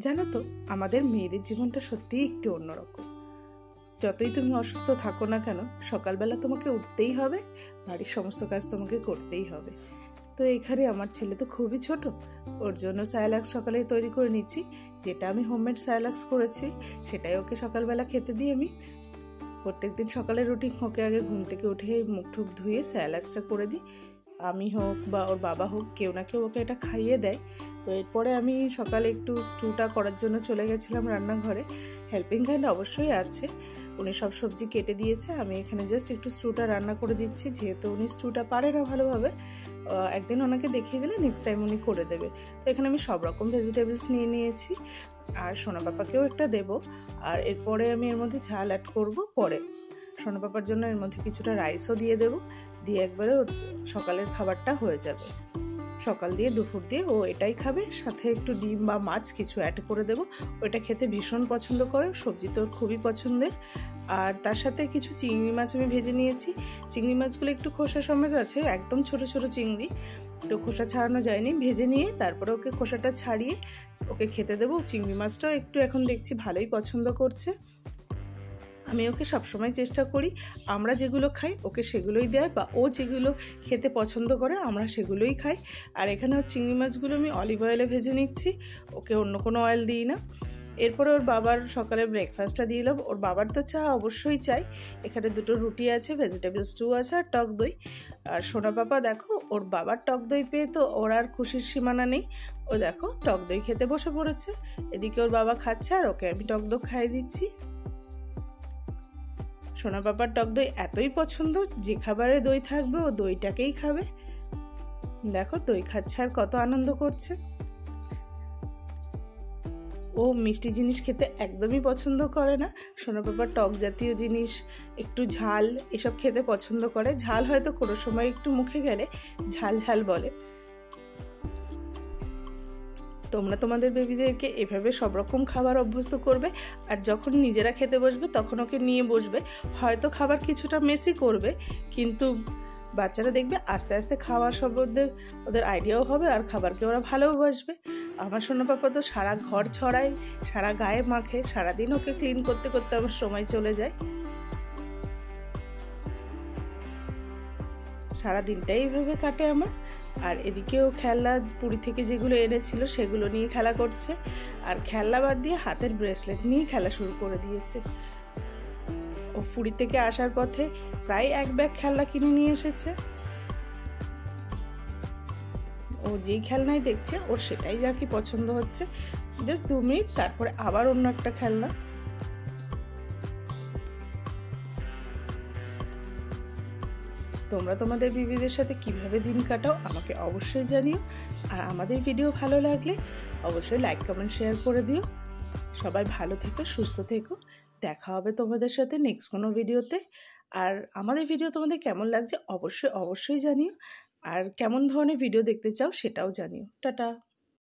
জানো তো, আমাদের মেয়েদের জীবনটা সত্যিই একটু অন্যরকম। যতই তুমি অসুস্থ থাকো না কেন, সকালবেলা তোমাকে উঠতেই হবে, বাড়ির সমস্ত কাজ তোমাকে করতেই হবে। তো এখানে আমার ছেলে তো খুবই ছোট, ওর জন্য সায়ালাক্স সকালে তৈরি করে নিচ্ছি। যেটা আমি হোমমেড সায়ালাক্স করেছি সেটাই ওকে সকালবেলা খেতে দিই। আমি প্রত্যেকদিন সকালে রুটিন, ওকে আগে ঘুম থেকে উঠে মুখ টুক ধুয়ে সায়ালাক্সটা করে দিই। আমি হোক বা ওর বাবা হোক, কেউ না কেউ ওকে এটা খাইয়ে দেয়। তো এরপরে আমি সকালে একটু স্টুটা করার জন্য চলে গেছিলাম রান্নাঘরে। হেল্পিং হ্যান্ড অবশ্যই আছে, উনি সব সবজি কেটে দিয়েছে, আমি এখানে জাস্ট একটু স্টুটা রান্না করে দিচ্ছি। যেহেতু উনি স্টুটা পারে না ভালোভাবে, একদিন ওনাকে দেখিয়ে দিলে নেক্সট টাইম উনি করে দেবে। তো এখানে আমি সব রকম ভেজিটেবলস নিয়ে নিয়েছি, আর সোনা পাপাকেও একটা দেবো। আর এরপরে আমি এর মধ্যে ঝাল অ্যাড করব পরে। সোনা পাপার জন্য এর মধ্যে কিছুটা রাইসও দিয়ে দেবো, দিয়ে একবারে সকালের খাবারটা হয়ে যাবে। সকাল দিয়ে দুপুর দিয়ে ও এটাই খাবে, সাথে একটু ডিম বা মাছ কিছু অ্যাড করে দেবো। ওইটা খেতে ভীষণ পছন্দ করে, সবজি তো খুবই পছন্দের। আর তার সাথে কিছু চিংড়ি মাছ আমি ভেজে নিয়েছি। চিংড়ি মাছগুলো একটু খোসা সমেত আছে, একদম ছোট ছোট চিংড়ি, তো খোসা ছাড়ানো যায়নি। ভেজে নিয়ে তারপরে ওকে খোসাটা ছাড়িয়ে ওকে খেতে দেবো। চিংড়ি মাছটাও একটু এখন দেখছি ভালোই পছন্দ করছে। আমি ওকে সবসময় চেষ্টা করি আমরা যেগুলো খাই ওকে সেগুলোই দেয়, বা ও যেগুলো খেতে পছন্দ করে আমরা সেগুলোই খাই। আর এখানে ওর চিংড়ি মাছগুলো আমি অলিভ অয়েলে ভেজে নিচ্ছি, ওকে অন্য কোনো অয়েল দিই না। এরপরে ওর বাবার সকালে ব্রেকফাস্টটা দিয়ে এলাম। ওর বাবার তো চা অবশ্যই চাই। এখানে দুটো রুটি আছে, ভেজিটেবল স্টু আছে, আর টক দই। আর সোনা পাপা দেখো, ওর বাবার টক দই পেয়ে তো ওর আর খুশির সীমানা নেই। ও দেখো টক দই খেতে বসে পড়েছে, এদিকে ওর বাবা খাচ্ছে আর ওকে আমি টক দই খাইয়ে দিচ্ছি। সোনা পাপার টক দই এতই পছন্দ, যে খাবারে দই থাকবে ও দইটাকেই খাবে। দেখো দই খাচ্ছে আর কত আনন্দ করছে। ও মিষ্টি জিনিস খেতে একদমই পছন্দ করে না। সোনা পাপার টক জাতীয় জিনিস, একটু ঝাল, এসব খেতে পছন্দ করে। ঝাল হয়তো কোনো সময় একটু মুখে গেলে ঝাল ঝাল বলে। তোমরা তোমাদের বেবিদেরকে এভাবে সব রকম খাবার অভ্যস্ত করবে, আর যখন নিজেরা খেতে বসবে তখন ওকে নিয়ে বসবে। হয়তো খাবার কিছুটা মেসি করবে, কিন্তু বাচ্চারা দেখবে আস্তে আস্তে খাওয়ার সম্বন্ধে ওদের আইডিয়াও হবে, আর খাবারকে ওরা ভালোবাসবে। আমার সোনা পাপা তো সারা ঘর ছড়ায়, সারা গায়ে মাখে, সারাদিন ওকে ক্লিন করতে করতে আমার সময় চলে যায়। সারা দিনটাই এইভাবে কাটে আমার। আর এদিকেও খেলনা পুরী থেকে যেগুলো এনেছিল সেগুলো নিয়ে খেলা করছে, আর খেলনা বাদ দিয়ে হাতের ব্রেসলেট নিয়ে খেলা শুরু করে দিয়েছে। ও পুরী থেকে আসার পথে প্রায় এক ব্যাগ খেলনা কিনে নিয়ে এসেছে। ও যেই খেলনাই দেখছে ওর সেটাই যা কি পছন্দ হচ্ছে। জাস্ট 2 মিনিট, তারপরে আবার অন্য একটা খেলনা। তোমরা তোমাদের বিবিদের সাথে কিভাবে দিন কাটাও আমাকে অবশ্যই জানিও। আর আমাদের ভিডিও ভালো লাগলে অবশ্যই লাইক কমেন্ট শেয়ার করে দিও। সবাই ভালো থেকো, সুস্থ থেকো। দেখা হবে তোমাদের সাথে নেক্সট কোনো ভিডিওতে। আর আমাদের ভিডিও তোমাদের কেমন লাগছে অবশ্যই অবশ্যই জানিও, আর কেমন ধরনের ভিডিও দেখতে চাও সেটাও জানিও। টাটা।